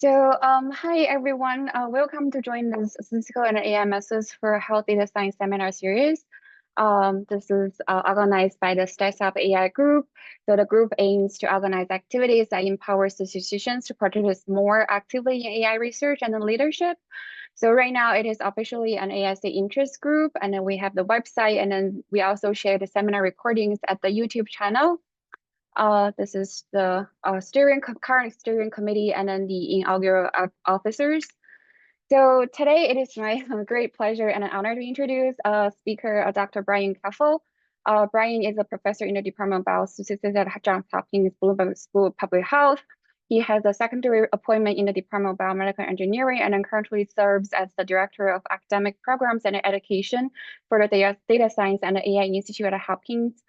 Hi everyone. Welcome to join the Statistical and AI Methods for Health Data Science seminar series. This is organized by the Statistical AI group. So the group aims to organize activities that empower statisticians to participate more actively in AI research and leadership. So right now it is officially an ASA interest group, and then we have the website, and then we also share the seminar recordings at the YouTube channel. This is the current steering committee and then the inaugural officers. So today it is my great pleasure and an honor to introduce speaker Dr. Brian Caffo. Brian is a professor in the Department of Biostatistics at Johns Hopkins Bloomberg School of Public Health. He has a secondary appointment in the Department of Biomedical Engineering and then currently serves as the Director of Academic Programs and Education for the Data Science and AI Institute at Hopkins.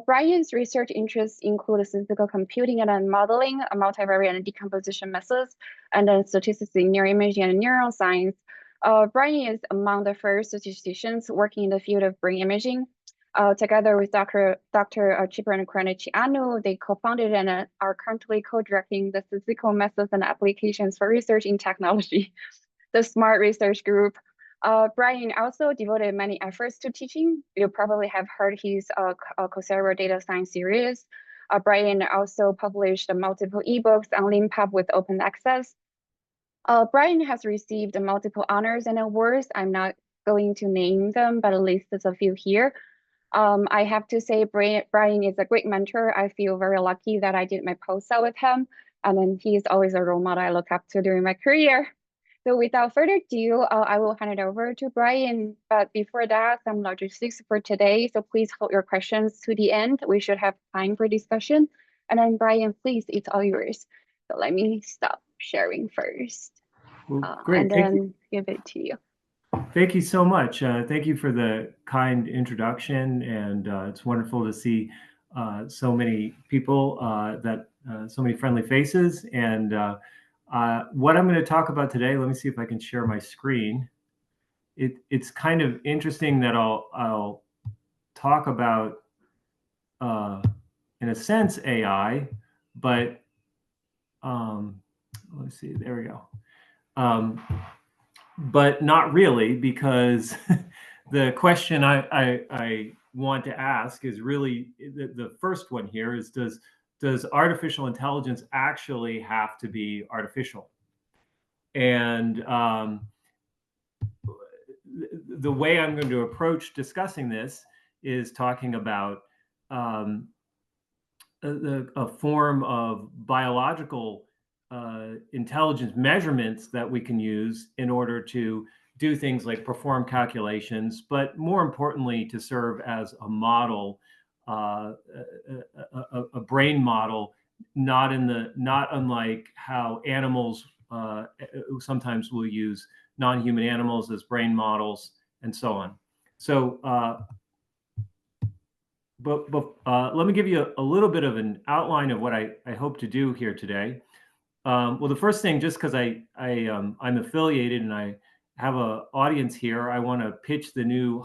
Brian's research interests include statistical computing and then modeling, multivariate and decomposition methods, and then statistics in neuroimaging and neuroscience. Brian is among the first statisticians working in the field of brain imaging. Together with Dr. Cipriano, they co-founded and are currently co-directing the statistical methods and applications for research in technology, the SMART Research Group. Brian also devoted many efforts to teaching. You probably have heard his Coursera data science series. Brian also published multiple ebooks on LeanPub with open access. Brian has received multiple honors and awards. I'm not going to name them, but at least there's a few here. I have to say Brian is a great mentor. I feel very lucky that I did my postdoc with him, and then he is always a role model I look up to during my career. So without further ado, I will hand it over to Brian. But before that, some logistics for today. So please hold your questions to the end. We should have time for discussion. And then Brian, please, it's all yours. So let me stop sharing first. Well, great. And then give it to you. Thank you so much. Thank you for the kind introduction. And it's wonderful to see so many people, so many friendly faces. And what I'm going to talk about today, let me see if I can share my screen. It's kind of interesting that I'll talk about, in a sense, AI, but let's see, there we go. But not really, because the question I want to ask is really the first one here is, does artificial intelligence actually have to be artificial? And the way I'm going to approach discussing this is talking about a form of biological intelligence measurements that we can use in order to do things like perform calculations, but more importantly, to serve as a model, a brain model, not unlike how animals sometimes will use non-human animals as brain models and so on. So, but let me give you a little bit of an outline of what I hope to do here today. Well, the first thing, just because I'm affiliated and I have an audience here, I want to pitch the new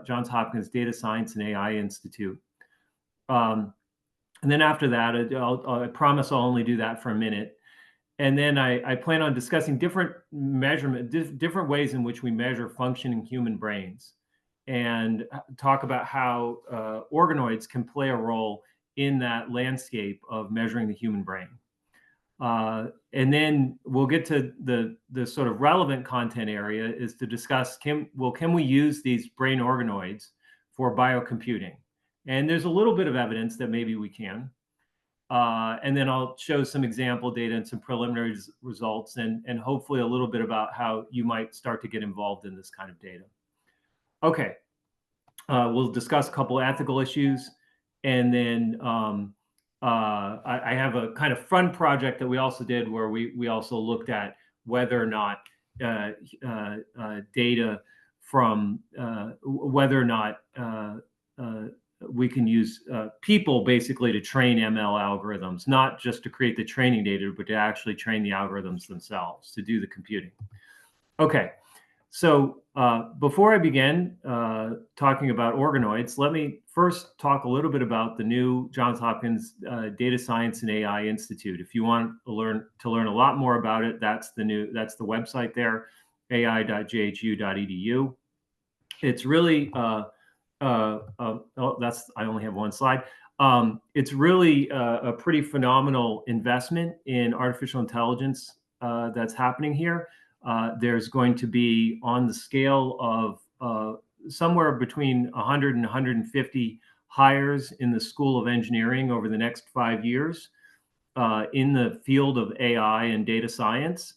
Johns Hopkins Data Science and AI Institute. And then after that, I promise I'll only do that for a minute. And then I plan on discussing different different ways in which we measure functioning human brains, and talk about how organoids can play a role in that landscape of measuring the human brain. And then we'll get to the sort of relevant content area, is to discuss, can we use these brain organoids for biocomputing? And there's a little bit of evidence that maybe we can. And then I'll show some example data and some preliminary results, and hopefully a little bit about how you might start to get involved in this kind of data. Okay, we'll discuss a couple ethical issues, and then I have a kind of fun project that we also did where we also looked at whether or not data from whether or not we can use people basically to train ML algorithms, not just to create the training data, but to actually train the algorithms themselves to do the computing. Okay, So before I begin talking about organoids, let me first talk a little bit about the new Johns Hopkins Data Science and AI Institute. If you want to learn a lot more about it, that's the website there, ai.jhu.edu. It's really I only have one slide. It's really a pretty phenomenal investment in artificial intelligence that's happening here. There's going to be, on the scale of somewhere between 100 and 150 hires in the School of Engineering over the next 5 years in the field of AI and data science.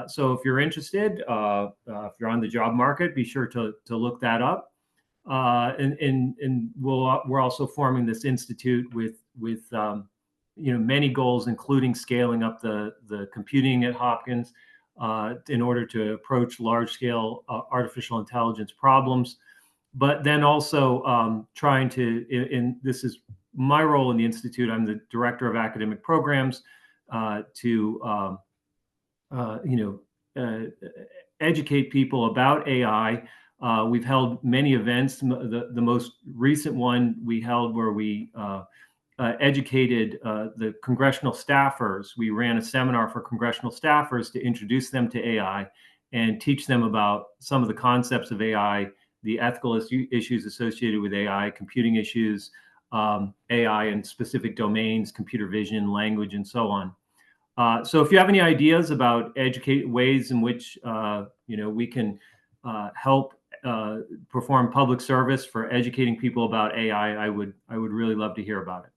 So if you're interested, if you're on the job market, be sure to look that up. And we're also forming this institute with many goals, including scaling up the computing at Hopkins in order to approach large scale artificial intelligence problems. But then also trying to, this is my role in the institute. I'm the director of academic programs to educate people about AI. We've held many events. The most recent one we held where we educated the congressional staffers. We ran a seminar for congressional staffers to introduce them to AI and teach them about some of the concepts of AI, the ethical issues associated with AI, computing issues, AI in specific domains, computer vision, language, and so on. So if you have any ideas about ways in which we can help perform public service for educating people about AI, I would really love to hear about it.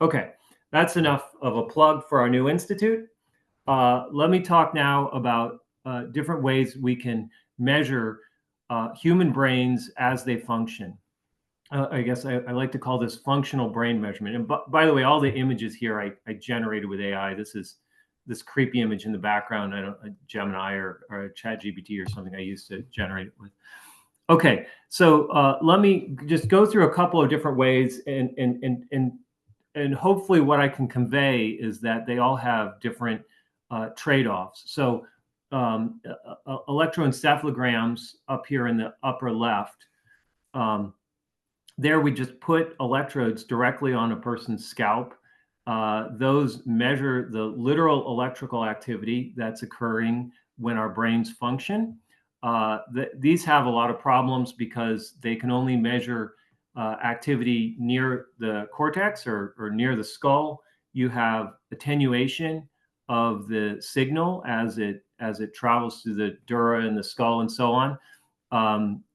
Okay, that's enough of a plug for our new institute. Let me talk now about different ways we can measure human brains as they function. I guess I like to call this functional brain measurement. And by the way, all the images here I generated with AI. This is this creepy image in the background. A Gemini or a ChatGPT or something I used to generate it with. Okay, so let me just go through a couple of different ways, and hopefully what I can convey is that they all have different trade-offs. So electroencephalograms up here in the upper left, there we just put electrodes directly on a person's scalp. Those measure the literal electrical activity that's occurring when our brains function. These have a lot of problems because they can only measure activity near the cortex or near the skull. You have attenuation of the signal as it travels through the dura and the skull and so on.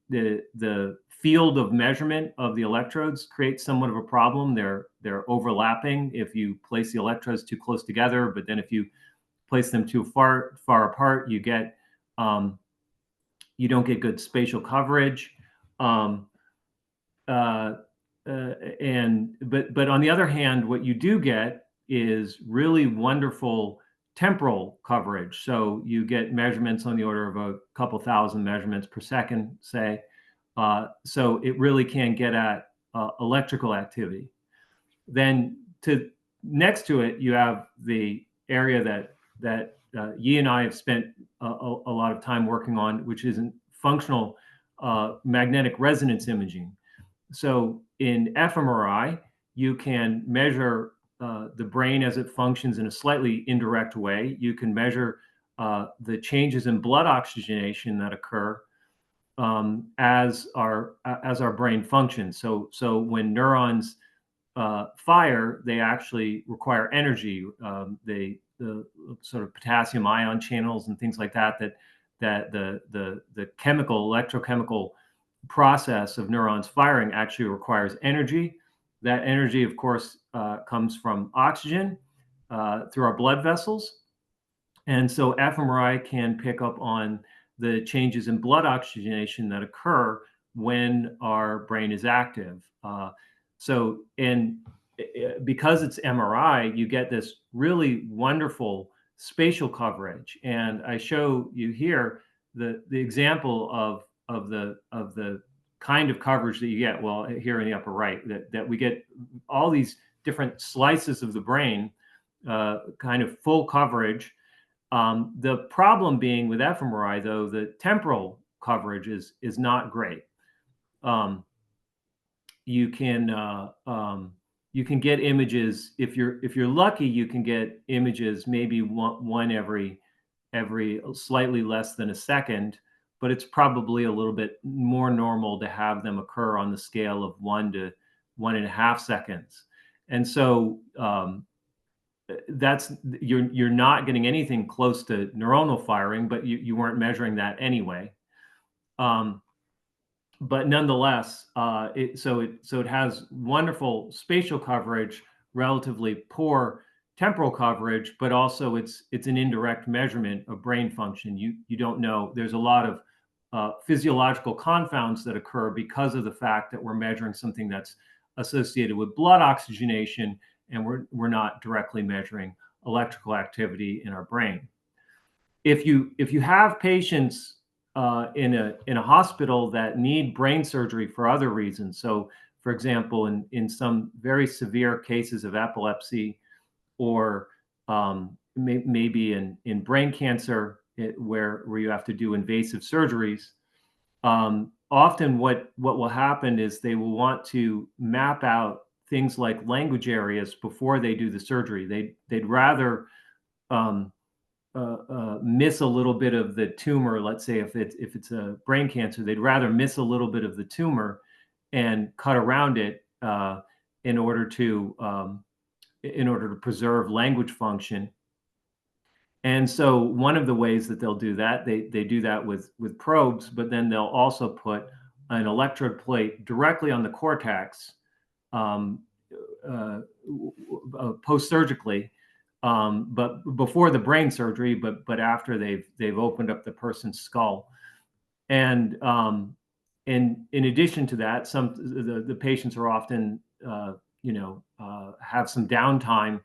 The field of measurement of the electrodes creates somewhat of a problem. They're overlapping if you place the electrodes too close together, but then if you place them too far apart, you don't get good spatial coverage. But on the other hand, what you do get is really wonderful temporal coverage. So you get measurements on the order of a couple thousand measurements per second, say. So it really can get at electrical activity. Then next to it, you have the area that Yi and I have spent a lot of time working on, which is functional magnetic resonance imaging. So in fMRI, you can measure the brain as it functions in a slightly indirect way. You can measure the changes in blood oxygenation that occur as our brain functions. So when neurons fire, they actually require energy. The sort of potassium ion channels and things like that the electrochemical process of neurons firing actually requires energy. That energy, of course, comes from oxygen through our blood vessels. And so fMRI can pick up on the changes in blood oxygenation that occur when our brain is active. Because it's MRI, you get this really wonderful spatial coverage. And I show you here the example of the kind of coverage that you get. Well, here in the upper right, that we get all these different slices of the brain, kind of full coverage. The problem being with fMRI, though, the temporal coverage is not great. You can get images, if you're lucky, you can get images maybe one every slightly less than a second, but it's probably a little bit more normal to have them occur on the scale of 1 to 1.5 seconds. And so that's you're not getting anything close to neuronal firing, but you weren't measuring that anyway. But nonetheless, it has wonderful spatial coverage, relatively poor temporal coverage, but also it's an indirect measurement of brain function. You don't know. There's a lot of physiological confounds that occur because of the fact that we're measuring something that's associated with blood oxygenation, and we're not directly measuring electrical activity in our brain. If you have patients in a hospital that need brain surgery for other reasons, so for example, in some very severe cases of epilepsy, or maybe in brain cancer, where you have to do invasive surgeries, often what will happen is they will want to map out things like language areas before they do the surgery. They'd rather miss a little bit of the tumor. Let's say if it's a brain cancer, they'd rather miss a little bit of the tumor and cut around it in order to preserve language function. And so one of the ways that they'll do that, they do that with probes, but then they'll also put an electrode plate directly on the cortex post-surgically, but before the brain surgery, but after they've opened up the person's skull. And in addition to that, the patients are often have some downtime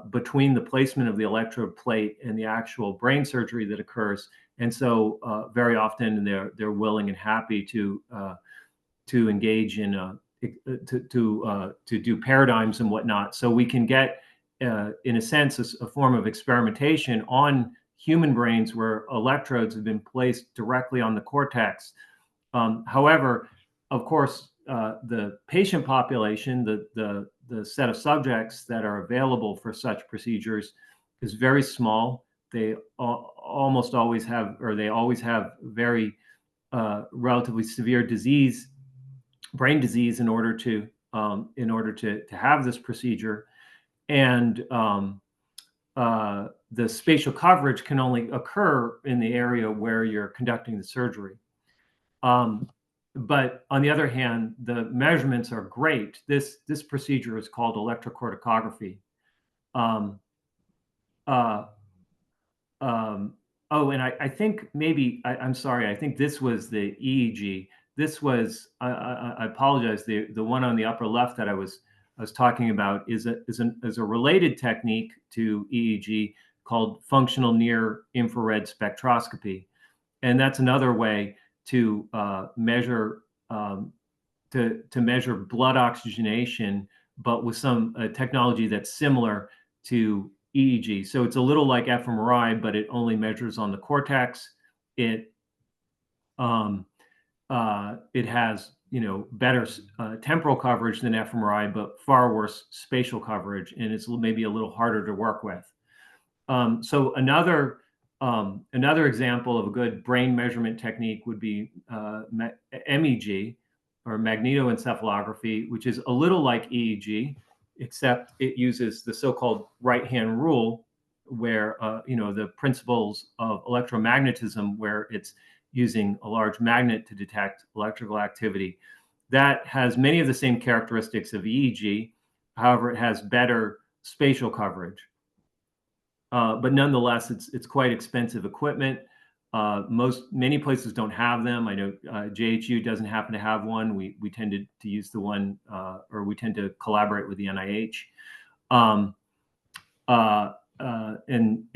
between the placement of the electrode plate and the actual brain surgery that occurs, and so very often they're willing and happy to engage in to do paradigms and whatnot. So we can get, in a sense, a form of experimentation on human brains where electrodes have been placed directly on the cortex. However, of course, the patient population, the set of subjects that are available for such procedures is very small. They almost always have, or they always have very relatively severe disease, brain disease, in order to have this procedure. And the spatial coverage can only occur in the area where you're conducting the surgery. But on the other hand, the measurements are great. This procedure is called electrocorticography. Oh, and I think maybe I'm sorry. I think this was the EEG. This was, I apologize. The one on the upper left that I was talking about is a related technique to EEG called functional near infrared spectroscopy, and that's another way to measure measure blood oxygenation, but with some technology that's similar to EEG. So it's a little like fMRI, but it only measures on the cortex. It has better temporal coverage than fMRI, but far worse spatial coverage, and it's maybe a little harder to work with. So another example of a good brain measurement technique would be MEG, or magnetoencephalography, which is a little like EEG, except it uses the so-called right-hand rule, where the principles of electromagnetism, where it's using a large magnet to detect electrical activity. That has many of the same characteristics of EEG. However, it has better spatial coverage. But nonetheless, it's quite expensive equipment. Many places don't have them. I know JHU doesn't happen to have one. We tended to use the one, or we tend to collaborate with the NIH.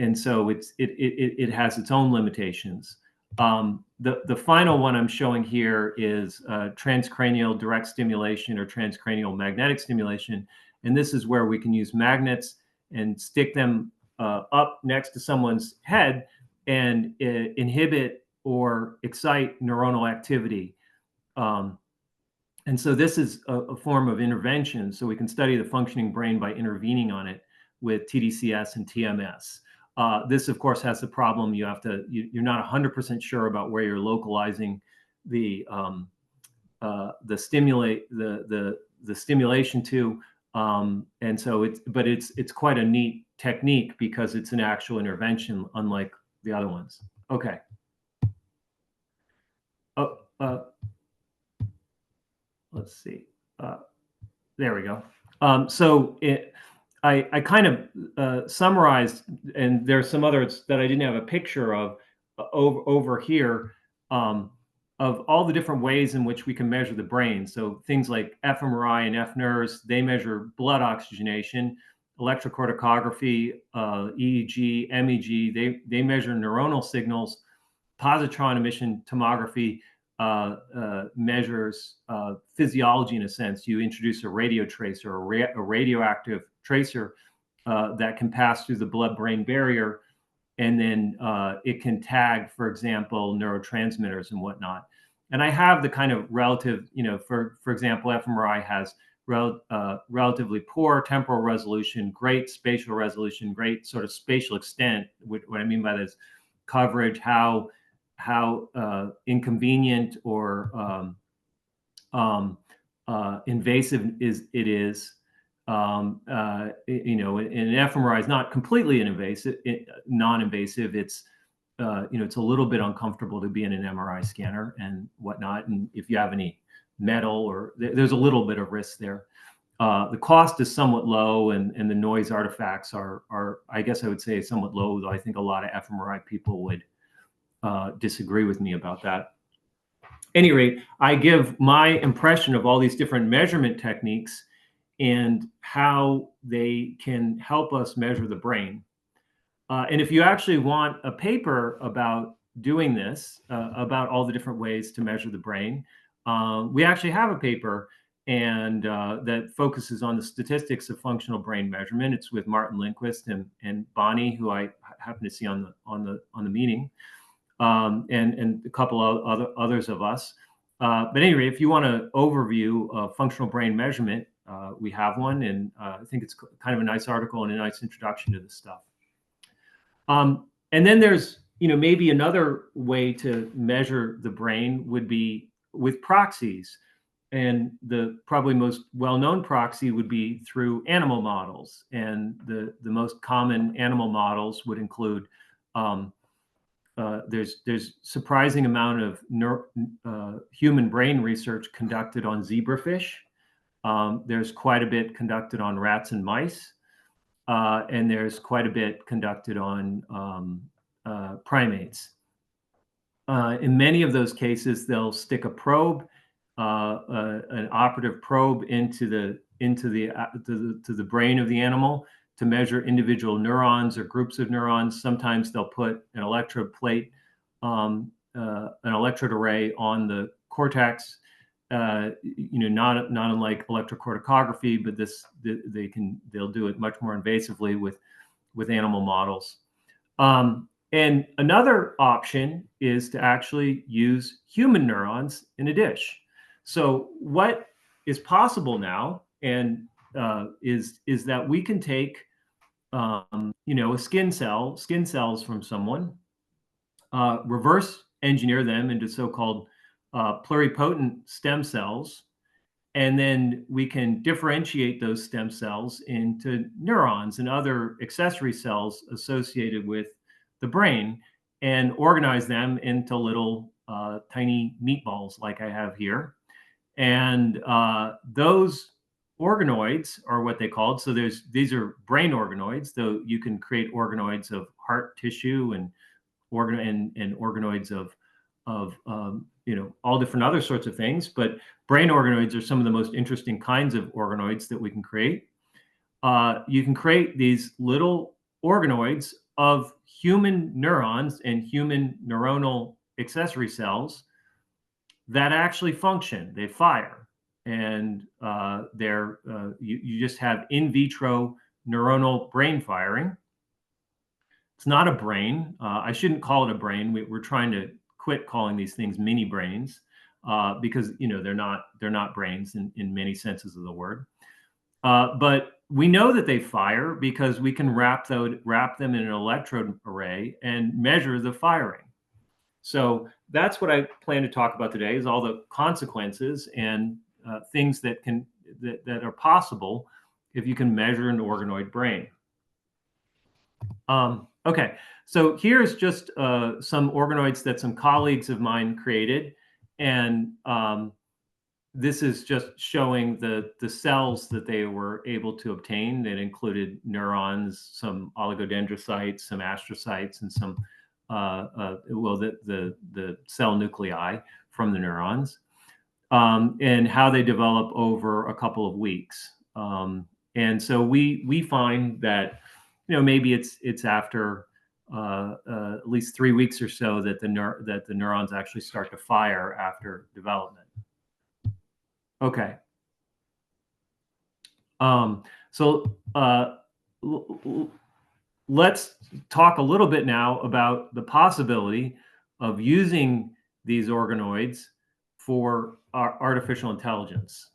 And so it has its own limitations. The final one I'm showing here is transcranial direct stimulation, or transcranial magnetic stimulation. And this is where we can use magnets and stick them up next to someone's head and inhibit or excite neuronal activity. And so this is a form of intervention. So we can study the functioning brain by intervening on it with TDCS and TMS. This, of course, has the problem you're not 100% sure about where you're localizing the stimulation to, and so it's quite a neat technique because it's an actual intervention, unlike the other ones. Okay. Let's see. There we go. I kind of summarized, and there's some others that I didn't have a picture of over here, of all the different ways in which we can measure the brain. So things like fMRI and fNIRS, they measure blood oxygenation. Electrocorticography, EEG, MEG, they measure neuronal signals. Positron emission tomography measures physiology in a sense. You introduce a radio tracer, a radioactive tracer that can pass through the blood-brain barrier, and then it can tag, for example, neurotransmitters and whatnot. And I have the kind of relative, for example, fMRI has relatively poor temporal resolution, great spatial resolution, great sort of spatial extent. What I mean by this, coverage, how inconvenient or invasive it is. And fMRI is not completely non-invasive. It's it's a little bit uncomfortable to be in an MRI scanner and whatnot. And if you have any metal, or there's a little bit of risk there. The cost is somewhat low, and the noise artifacts are, I guess I would say, somewhat low, though I think a lot of fMRI people would disagree with me about that. At any rate, I give my impression of all these different measurement techniques and how they can help us measure the brain. And if you actually want a paper about doing this, about all the different ways to measure the brain, we actually have a paper and that focuses on the statistics of functional brain measurement. It's with Martin Lindquist and Bonnie, who I happen to see on the meeting, and a couple of others of us. But anyway, if you want an overview of functional brain measurement, we have one, and I think it's kind of a nice article and a nice introduction to this stuff. And then there's, maybe another way to measure the brain would be with proxies. And the probably most well-known proxy would be through animal models. And the most common animal models would include, there's surprising amount of human brain research conducted on zebrafish. There's quite a bit conducted on rats and mice. And there's quite a bit conducted on primates. In many of those cases, they'll stick a probe, an operative probe into the brain of the animal to measure individual neurons or groups of neurons. Sometimes they'll put an electrode plate, an electrode array on the cortex. Not unlike electrocorticography, but they'll do it much more invasively with animal models. And another option is to actually use human neurons in a dish. So what is possible now, and is that we can take a skin cells from someone, reverse engineer them into so-called pluripotent stem cells, and then we can differentiate those stem cells into neurons and other accessory cells associated with the brain, and organize them into little tiny meatballs like I have here. And those organoids are what they called. So these are brain organoids, though you can create organoids of heart tissue and organoids of all different other sorts of things. But brain organoids are some of the most interesting kinds of organoids that we can create. You can create these little organoids of human neurons and human neuronal accessory cells that actually function. They fire, and you just have in vitro neuronal brain firing. It's not a brain. I shouldn't call it a brain. We're trying to quit calling these things mini brains because they're not brains in many senses of the word. But we know that they fire because we can wrap them in an electrode array and measure the firing. So that's what I plan to talk about today: is all the consequences and things that are possible if you can measure an organoid brain. Okay, so here's just some organoids that some colleagues of mine created, and this is just showing the cells that they were able to obtain. That included neurons, some oligodendrocytes, some astrocytes, and some the cell nuclei from the neurons, and how they develop over a couple of weeks. And so we find that maybe it's after at least 3 weeks or so that the neurons actually start to fire after development. Okay. So let's talk a little bit now about the possibility of using these organoids for artificial intelligence.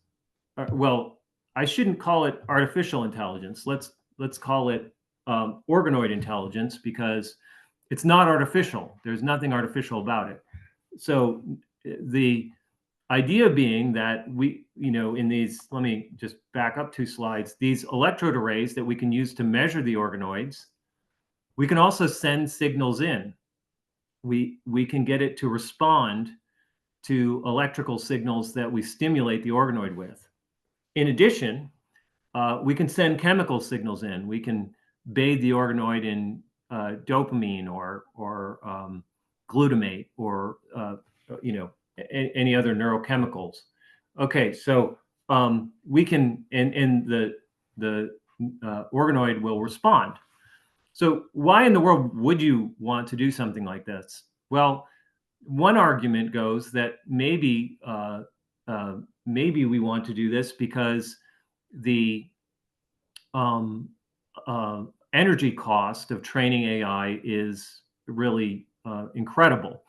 Well, I shouldn't call it artificial intelligence. Let's call it organoid intelligence, because it's not artificial. There's nothing artificial about it. So the idea being that we, in these, let me just back up 2 slides, these electrode arrays that we can use to measure the organoids, we can also send signals in. We can get it to respond to electrical signals that we stimulate the organoid with. In addition, we can send chemical signals in. We can bathe the organoid in dopamine or glutamate or any other neurochemicals. Okay, so we can, and the organoid will respond. So why in the world would you want to do something like this? Well, one argument goes that maybe we want to do this because the energy cost of training AI is really incredible,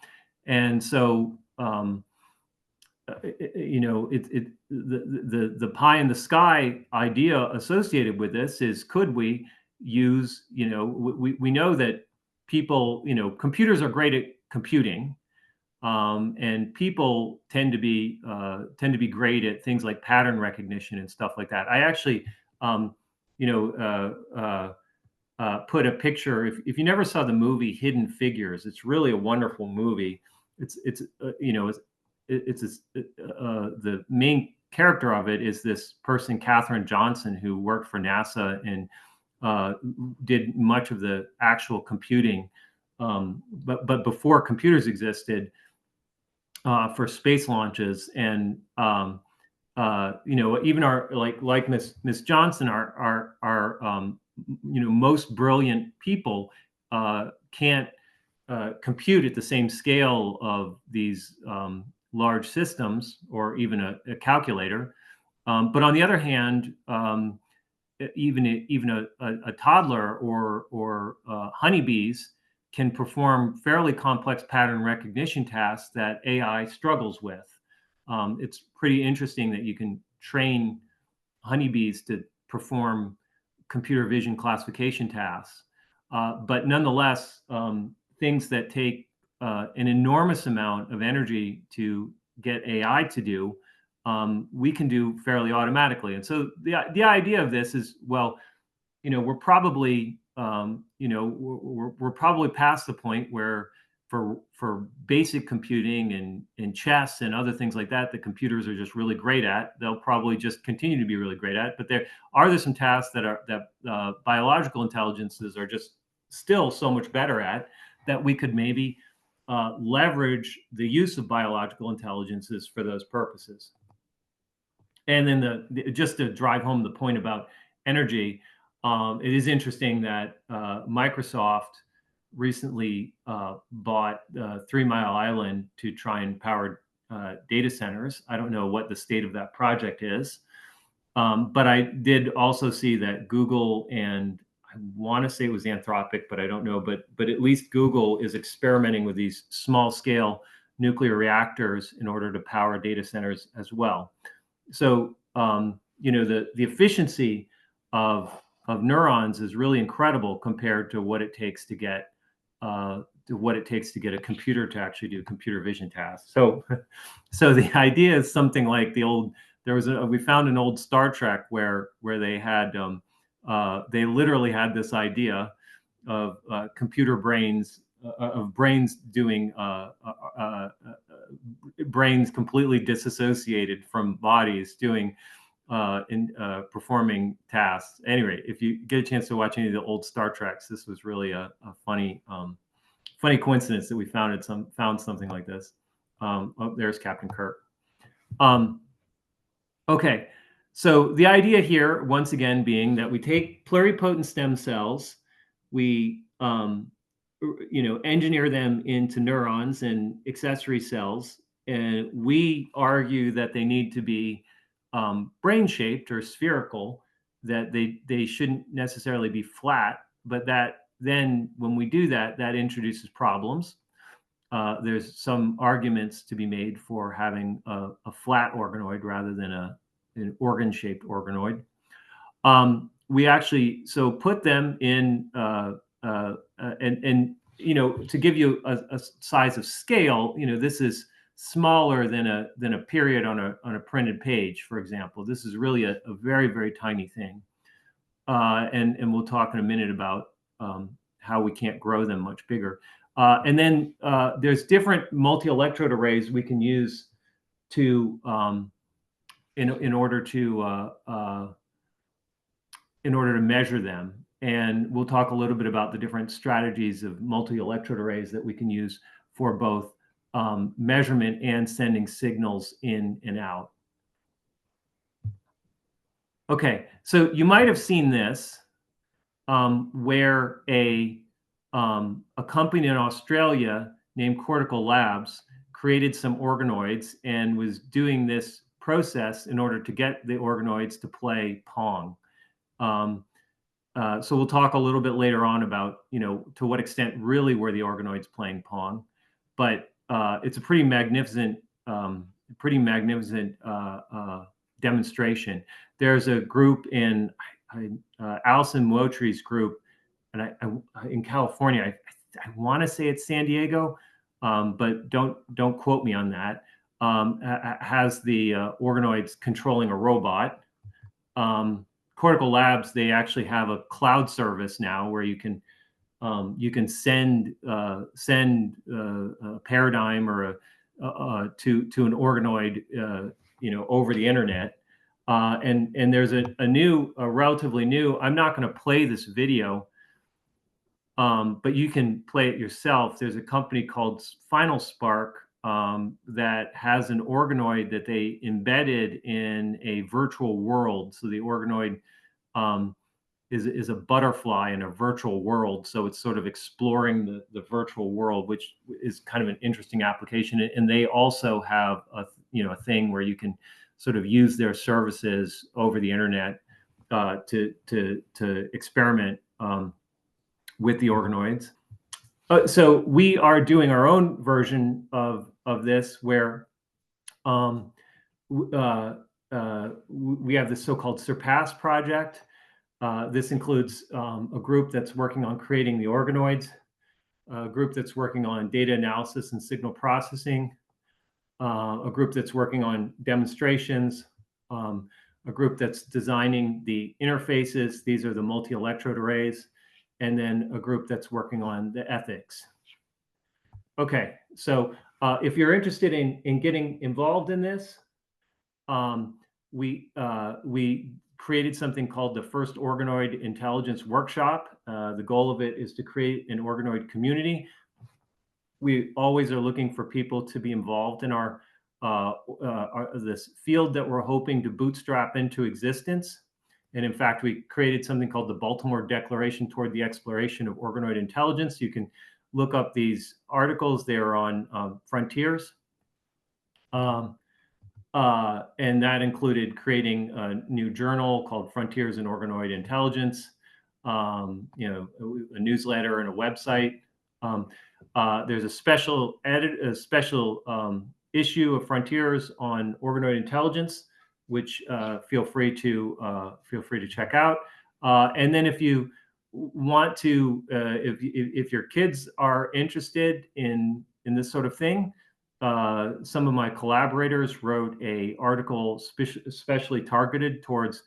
and so the pie in the sky idea associated with this is, could we use, we know that people, computers are great at computing, and people tend to be great at things like pattern recognition and stuff like that. I actually put a picture. If you never saw the movie Hidden Figures, it's really a wonderful movie. The main character of it is this person, Katherine Johnson, who worked for NASA and did much of the actual computing, but before computers existed, for space launches. And even our like Miss Johnson, our most brilliant people can't compute at the same scale of these large systems, or even a calculator. But on the other hand, even a toddler or honeybees can perform fairly complex pattern recognition tasks that AI struggles with. It's pretty interesting that you can train honeybees to perform computer vision classification tasks, but nonetheless, things that take an enormous amount of energy to get AI to do, we can do fairly automatically. And so the idea of this is, well, we're probably we're probably past the point where for basic computing and chess and other things like that, the computers are just really great at. They'll probably just continue to be really great at. But there are some tasks that biological intelligences are just still so much better at, that we could maybe leverage the use of biological intelligences for those purposes. And then just to drive home the point about energy, it is interesting that Microsoft recently bought 3 Mile Island to try and power data centers. I don't know what the state of that project is, but I did also see that Google and want to say it was Anthropic, but I don't know. But at least Google is experimenting with these small scale nuclear reactors in order to power data centers as well. So the efficiency of neurons is really incredible compared to what it takes to get a computer to actually do computer vision tasks. So the idea is something like we found an old Star Trek where they had they literally had this idea of computer brains of brains doing brains completely disassociated from bodies doing performing tasks. Anyway, if you get a chance to watch any of the old Star Treks, this was really a funny coincidence that we found something like this. Oh, there's Captain Kirk. Okay, so the idea here, once again, being that we take pluripotent stem cells, we engineer them into neurons and accessory cells, and we argue that they need to be brain-shaped or spherical, that they shouldn't necessarily be flat, but that then when we do that, that introduces problems. There's some arguments to be made for having a flat organoid rather than an organ-shaped organoid. We actually put them in, and to give you a size of scale, this is smaller than a period on a printed page, for example. This is really a very, very tiny thing, and we'll talk in a minute about how we can't grow them much bigger. And then there's different multi-electrode arrays we can use to in order to measure them. And we'll talk a little bit about the different strategies of multi-electrode arrays that we can use for both measurement and sending signals in and out. Okay, so you might have seen this where a company in Australia named Cortical Labs created some organoids and was doing this process in order to get the organoids to play Pong. So we'll talk a little bit later on about, to what extent really were the organoids playing Pong, but it's a pretty magnificent demonstration. There's a group in Alison Moultrie's group, and in California, I want to say it's San Diego, but don't quote me on that. Has the organoids controlling a robot. Cortical Labs, they actually have a cloud service now where you can send a paradigm or to an organoid over the internet. And there's a relatively new. I'm not going to play this video, but you can play it yourself. There's a company called Final Spark that has an organoid that they embedded in a virtual world. So the organoid is a butterfly in a virtual world. So it's sort of exploring the virtual world, which is kind of an interesting application. And they also have a thing where you can sort of use their services over the internet to experiment with the organoids. So we are doing our own version of this, where we have this so-called Surpass project. This includes a group that's working on creating the organoids, a group that's working on data analysis and signal processing, a group that's working on demonstrations, a group that's designing the interfaces. These are the multi-electrode arrays. And then a group that's working on the ethics. Okay, so if you're interested in getting involved in this, we created something called the First Organoid Intelligence Workshop. The goal of it is to create an organoid community. We always are looking for people to be involved in our this field that we're hoping to bootstrap into existence. And in fact, we created something called the Baltimore Declaration toward the Exploration of Organoid Intelligence. You can look up these articles. They're on Frontiers. And that included creating a new journal called Frontiers in Organoid Intelligence. a newsletter and a website. There's a special issue of Frontiers on organoid intelligence, which feel free to check out. And then if you want to, if your kids are interested in this sort of thing, some of my collaborators wrote a article especially targeted towards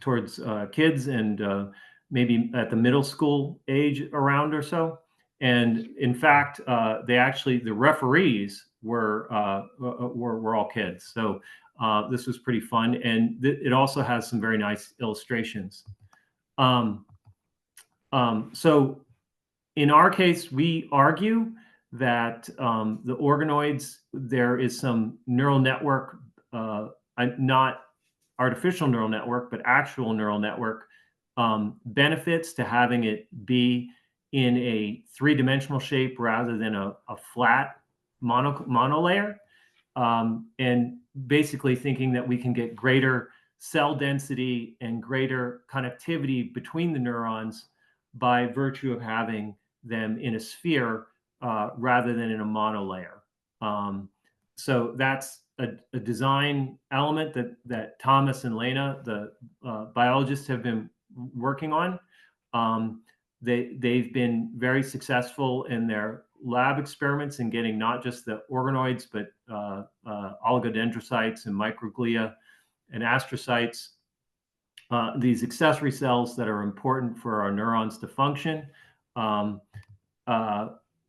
towards kids and maybe at the middle school age around or so. And in fact, the referees were all kids. So this was pretty fun, and it also has some very nice illustrations. So in our case, we argue that the organoids, there is some neural network, not artificial neural network, but actual neural network benefits to having it be in a three-dimensional shape rather than a flat monolayer. And basically thinking that we can get greater cell density and greater connectivity between the neurons by virtue of having them in a sphere rather than in a monolayer. So that's a design element that Thomas and Lena, the biologists, have been working on. They've been very successful in their lab experiments in getting not just the organoids, but oligodendrocytes and microglia and astrocytes, these accessory cells that are important for our neurons to function.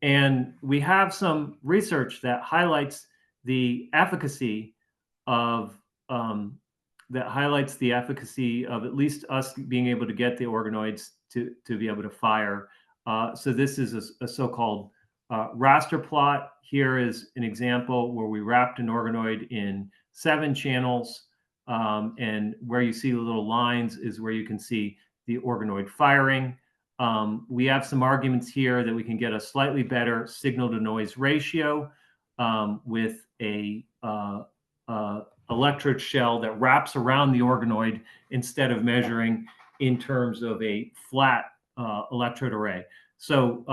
And we have some research that highlights the efficacy of at least us being able to get the organoids to be able to fire. So this is a so-called raster plot. Here is an example where we wrapped an organoid in 7 channels, and where you see the little lines is where you can see the organoid firing. We have some arguments here that we can get a slightly better signal-to-noise ratio with a electrode shell that wraps around the organoid instead of measuring in terms of a flat electrode array. So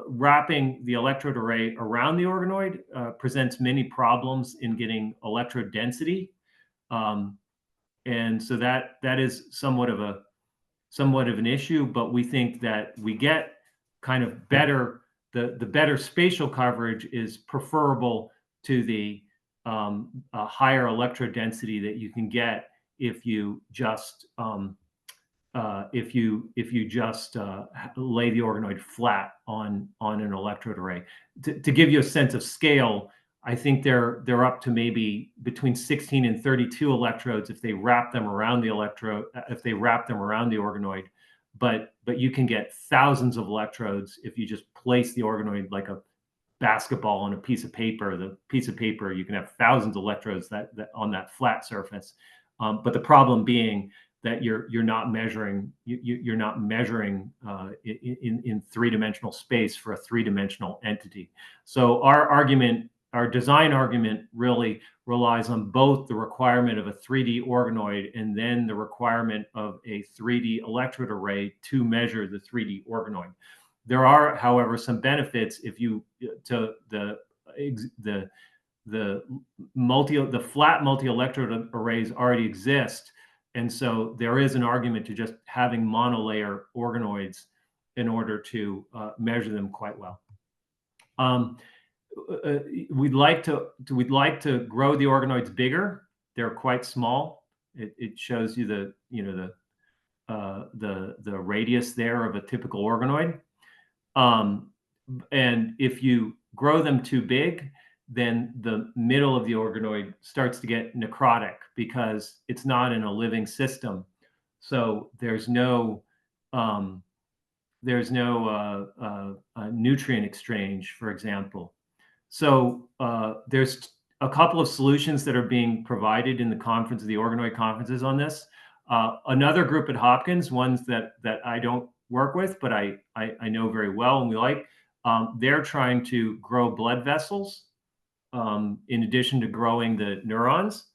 wrapping the electrode array around the organoid presents many problems in getting electrode density. And so that is somewhat of an issue, but we think that we get kind of better, the better spatial coverage is preferable to the higher electrode density that you can get if you just lay the organoid flat on an electrode array. To give you a sense of scale, I think they're up to maybe between 16 and 32 electrodes if they wrap them around the organoid. But you can get thousands of electrodes if you just place the organoid like a basketball on a piece of paper. The piece of paper, you can have thousands of electrodes that on that flat surface. But the problem being that you're not measuring in three-dimensional space for a three-dimensional entity. So our design argument really relies on both the requirement of a 3D organoid and then the requirement of a 3D electrode array to measure the 3D organoid. There are, however, some benefits if you to the flat multi-electrode arrays already exist, and so there is an argument to just having monolayer organoids in order to measure them quite well. We'd like to grow the organoids bigger. They're quite small. It shows you the radius there of a typical organoid. And if you grow them too big, then the middle of the organoid starts to get necrotic because it's not in a living system. So there's no nutrient exchange, for example. So there's a couple of solutions that are being provided in the organoid conferences on this. Another group at Hopkins, ones that I don't work with, but I know very well and we like, they're trying to grow blood vessels in addition to growing the neurons.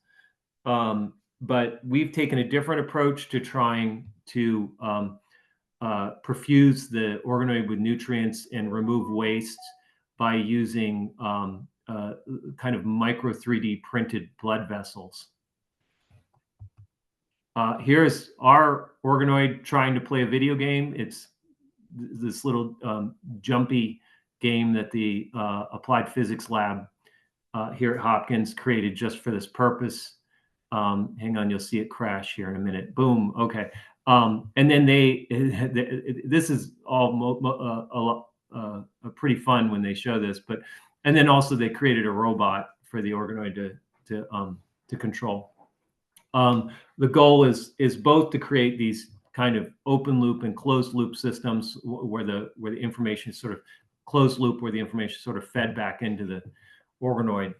but we've taken a different approach to trying to perfuse the organoid with nutrients and remove waste by using kind of micro 3D printed blood vessels. Here's our organoid trying to play a video game. It's this little jumpy game that the Applied Physics Lab here at Hopkins created just for this purpose. Hang on, you'll see it crash here in a minute. Boom. Okay. And then this is all pretty fun when they show this, and then also they created a robot for the organoid to control. The goal is both to create these kind of open loop and closed loop systems where the information is sort of closed loop, where the information is sort of fed back into the organoid.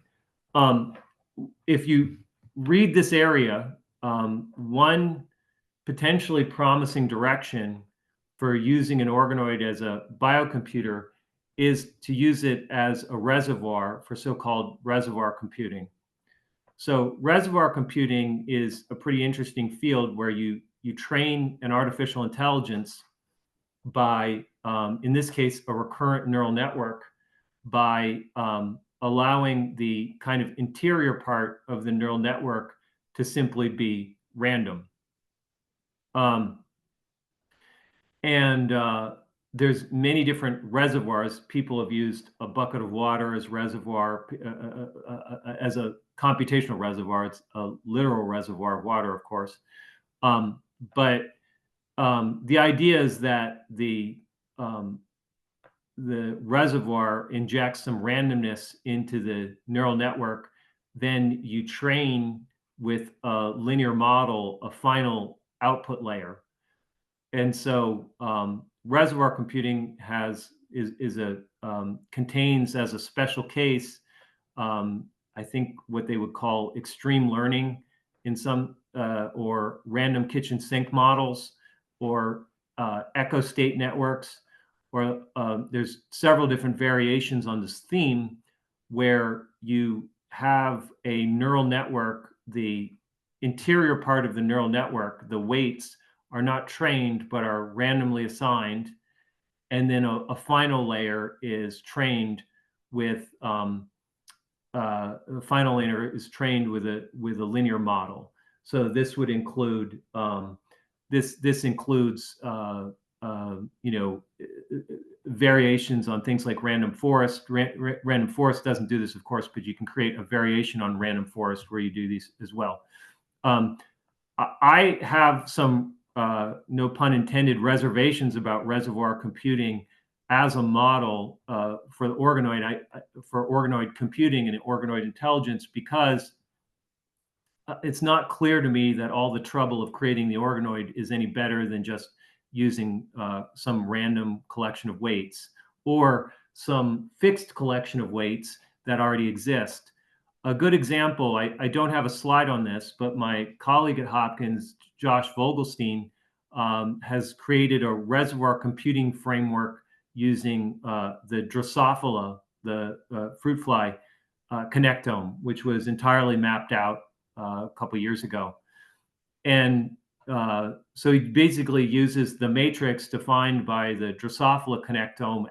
If you read this area, one potentially promising direction for using an organoid as a biocomputer is to use it as a reservoir for so-called reservoir computing. So reservoir computing is a pretty interesting field where you train an artificial intelligence by, in this case, a recurrent neural network, by allowing the kind of interior part of the neural network to simply be random. There's many different reservoirs. People have used a bucket of water as reservoir, as a computational reservoir. It's a literal reservoir of water, of course. But the idea is that the reservoir injects some randomness into the neural network. Then you train with a linear model a final output layer. And so reservoir computing contains as a special case, I think what they would call extreme learning in some, or random kitchen sink models, or echo state networks, or there's several different variations on this theme where you have a neural network, the interior part of the neural network, the weights are not trained but are randomly assigned, and then a final layer is trained with the final layer is trained with a linear model. So this would include this includes variations on things like random forest. Random forest doesn't do this, of course, but you can create a variation on random forest where you do these as well. I have some no pun intended reservations about reservoir computing as a model for the organoid, for organoid computing and organoid intelligence, because it's not clear to me that all the trouble of creating the organoid is any better than just using some random collection of weights or some fixed collection of weights that already exist. A good example, I don't have a slide on this, but my colleague at Hopkins, Josh Vogelstein, has created a reservoir computing framework using the Drosophila, the fruit fly connectome, which was entirely mapped out a couple of years ago. And so he basically uses the matrix defined by the Drosophila connectome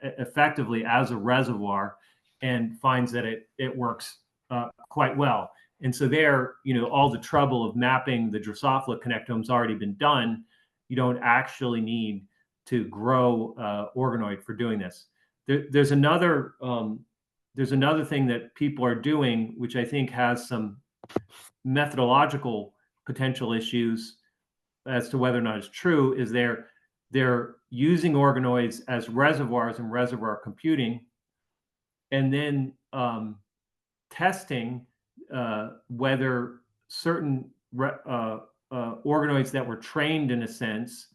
effectively as a reservoir, and finds that it works quite well. And so there, all the trouble of mapping the Drosophila connectome's already been done. You don't actually need to grow organoid for doing this. There's another thing that people are doing, which I think has some methodological potential issues as to whether or not it's true, is they're using organoids as reservoirs in reservoir computing, and then testing whether certain organoids that were trained in a sense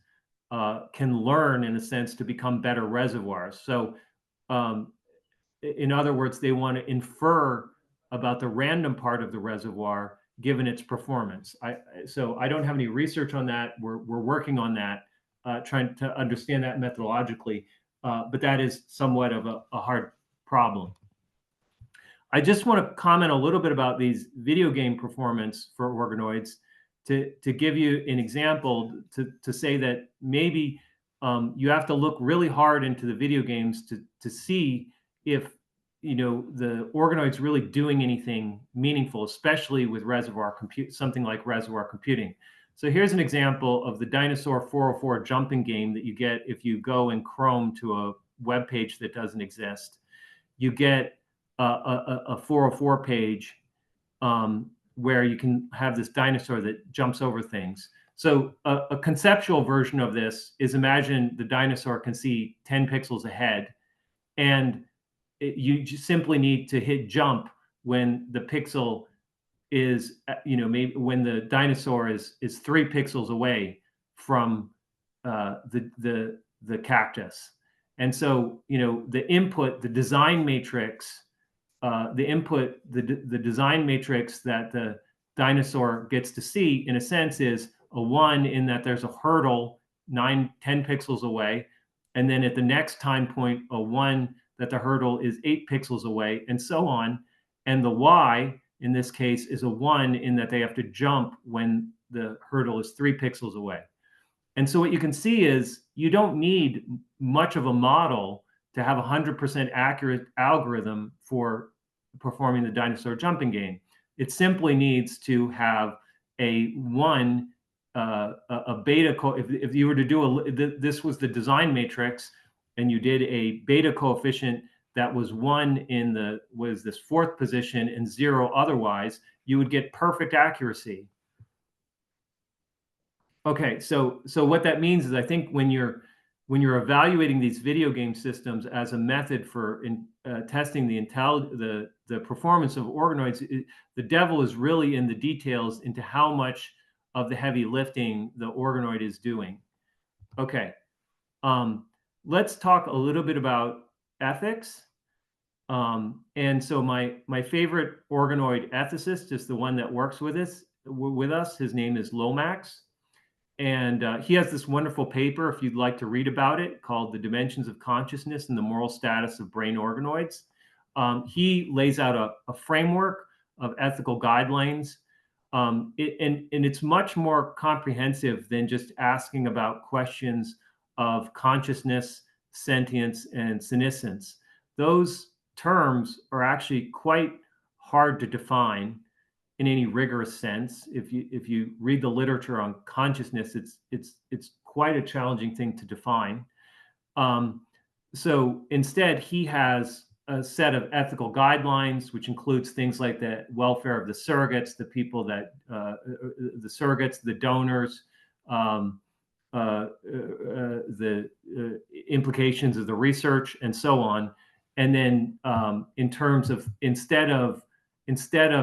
can learn in a sense to become better reservoirs. So in other words, they want to infer about the random part of the reservoir given its performance. So I don't have any research on that. We're working on that, trying to understand that methodologically, but that is somewhat of a hard problem. I just want to comment a little bit about these video game performance for organoids to give you an example to say that maybe you have to look really hard into the video games to see if the organoid's really doing anything meaningful, especially with something like reservoir computing. So here's an example of the Dinosaur 404 jumping game that you get if you go in Chrome to a web page that doesn't exist. You get a 404 page where you can have this dinosaur that jumps over things. So a conceptual version of this is, imagine the dinosaur can see 10 pixels ahead, and you just simply need to hit jump when the pixel is, maybe when the dinosaur is 3 pixels away from the cactus. And so, the input, the design matrix, the design matrix that the dinosaur gets to see, in a sense, is a 1 in that there's a hurdle 10 pixels away, and then at the next time point, a 1 that the hurdle is 8 pixels away, and so on. And the Y, in this case, is a 1 in that they have to jump when the hurdle is 3 pixels away. And so what you can see is you don't need much of a model to have a 100% accurate algorithm for performing the dinosaur jumping game. It simply needs to have a 1, a beta. If you were to do this was the design matrix, and you did a beta coefficient that was 1 was this 4th position and 0 otherwise, you would get perfect accuracy. Okay, so what that means is, I think when you're evaluating these video game systems as a method for testing the performance of organoids, the devil is really in the details into how much of the heavy lifting the organoid is doing. Okay, let's talk a little bit about ethics. And so my favorite organoid ethicist is the one that works with us. His name is Lomax. And he has this wonderful paper, if you'd like to read about it, called "The Dimensions of Consciousness and the Moral Status of Brain Organoids." He lays out a framework of ethical guidelines. And it's much more comprehensive than just asking about questions of consciousness, sentience, and senescence. Those terms are actually quite hard to define in any rigorous sense. If you read the literature on consciousness, it's quite a challenging thing to define. So instead, he has a set of ethical guidelines, which includes things like the welfare of the surrogates, the people that the surrogates, the donors, the implications of the research, and so on. And then in terms of instead of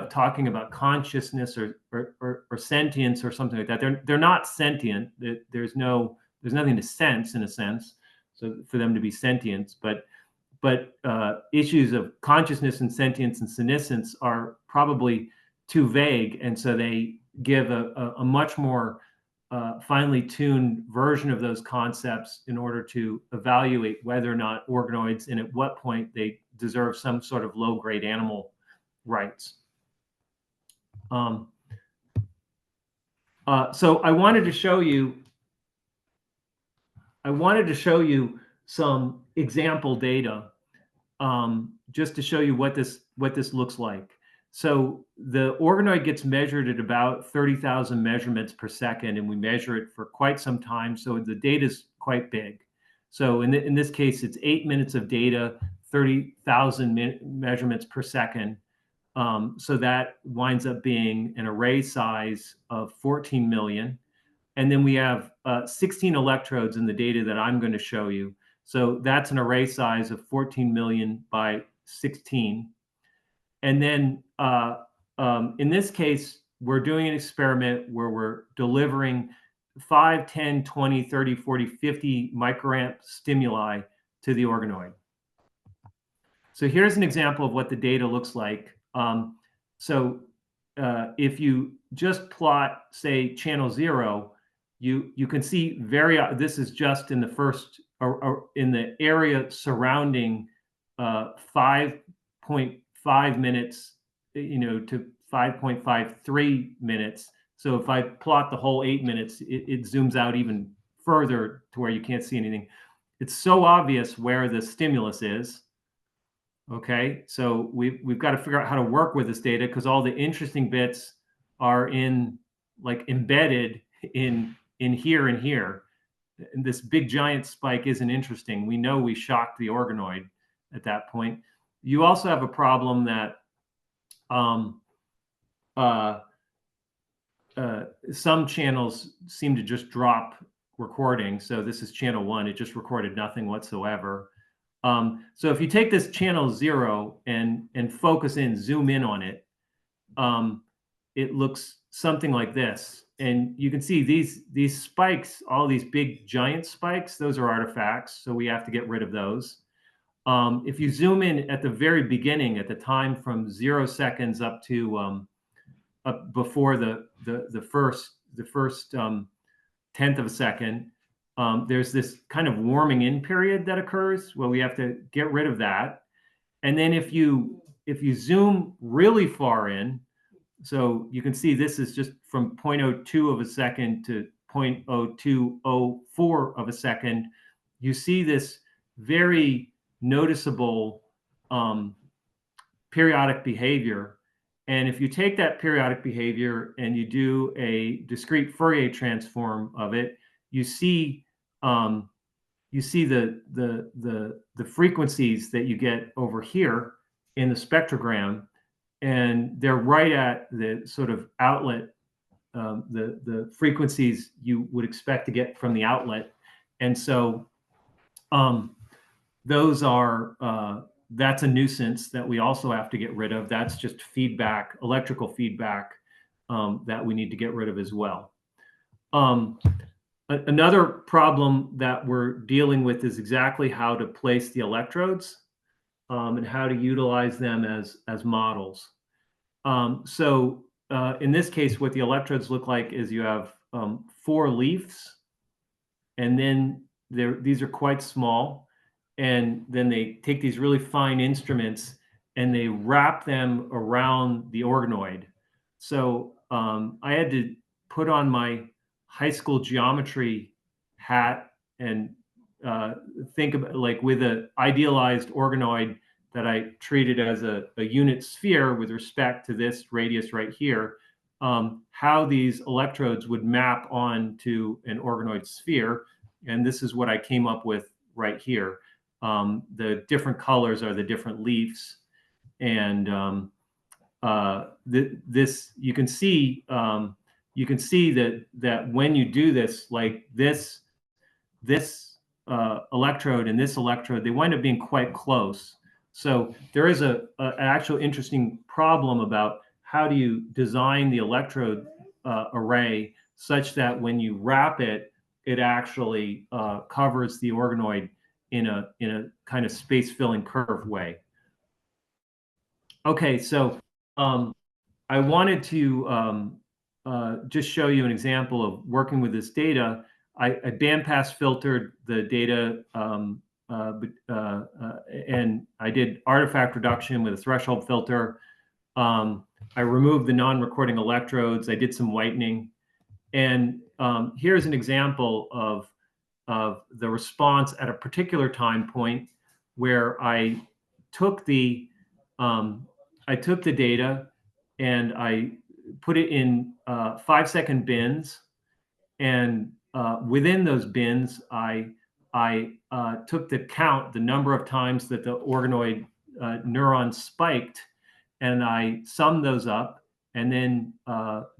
talking about consciousness or sentience or something like that, they're not sentient. There's nothing to sense, in a sense, so for them to be sentient. But issues of consciousness and sentience and senescence are probably too vague, and so they give a much more finely tuned version of those concepts in order to evaluate whether or not organoids, and at what point they deserve some sort of low-grade animal rights. So I wanted to show you some example data, just to show you what this looks like. So the organoid gets measured at about 30,000 measurements per second, and we measure it for quite some time. So the data is quite big. So in this case, it's 8 minutes of data, 30,000 measurements per second. So that winds up being an array size of 14 million. And then we have 16 electrodes in the data that I'm going to show you. So that's an array size of 14 million by 16. And then in this case, we're doing an experiment where we're delivering 5, 10, 20, 30, 40, 50 microamp stimuli to the organoid. So here's an example of what the data looks like. If you just plot, say, channel 0, you can see this is just in the first, in the area surrounding 5.5 5 minutes, to 5.53 minutes. So if I plot the whole 8 minutes, it zooms out even further to where you can't see anything. It's so obvious where the stimulus is. Okay, so we've got to figure out how to work with this data, because all the interesting bits are embedded in here and here. And this big giant spike isn't interesting. We know we shocked the organoid at that point. You also have a problem that some channels seem to just drop recording. So this is channel 1. It just recorded nothing whatsoever. So if you take this channel 0 and focus in, zoom in on it, it looks something like this. And you can see these spikes, all these big giant spikes, those are artifacts. So we have to get rid of those. If you zoom in at the very beginning, at the time from 0 seconds up to up before the first tenth of a second, there's this kind of warming in period that occurs. Well, we have to get rid of that. And then if you zoom really far in, so you can see this is just from 0.02 of a second to 0.0204 of a second, you see this very noticeable periodic behavior. And if you take that periodic behavior and you do a discrete Fourier transform of it, you see the frequencies that you get over here in the spectrogram, and they're right at the sort of outlet, the frequencies you would expect to get from the outlet. And so those are that's a nuisance that we also have to get rid of. That's just feedback, electrical feedback, that we need to get rid of as well. Another problem that we're dealing with is exactly how to place the electrodes, and how to utilize them as models. So in this case, what the electrodes look like is you have 4 leaves, and then these are quite small. And then they take these really fine instruments and they wrap them around the organoid. So I had to put on my high school geometry hat and think about, like, with an idealized organoid that I treated as a unit sphere with respect to this radius right here, how these electrodes would map on to an organoid sphere. And this is what I came up with right here. The different colors are the different leaves, and this you can see that when you do this, like this electrode and this electrode, they wind up being quite close. So there is an actual interesting problem about how do you design the electrode array such that when you wrap it, it actually covers the organoid in a kind of space-filling curve way. Okay, so I wanted to just show you an example of working with this data. I bandpass filtered the data, and I did artifact reduction with a threshold filter. I removed the non-recording electrodes. I did some whitening. And here's an example of the response at a particular time point where I took the data and I put it in 5-second bins, and within those bins I took the number of times that the organoid neuron spiked, and I summed those up. And then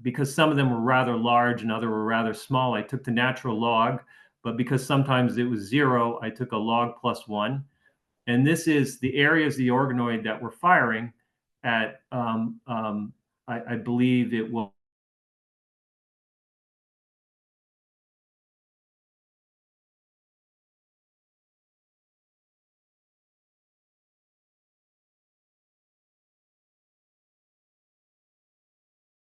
because some of them were rather large and others were rather small, I took the natural log. But because sometimes it was 0, I took a log plus 1. And this is the areas of the organoid that were firing at, I believe it was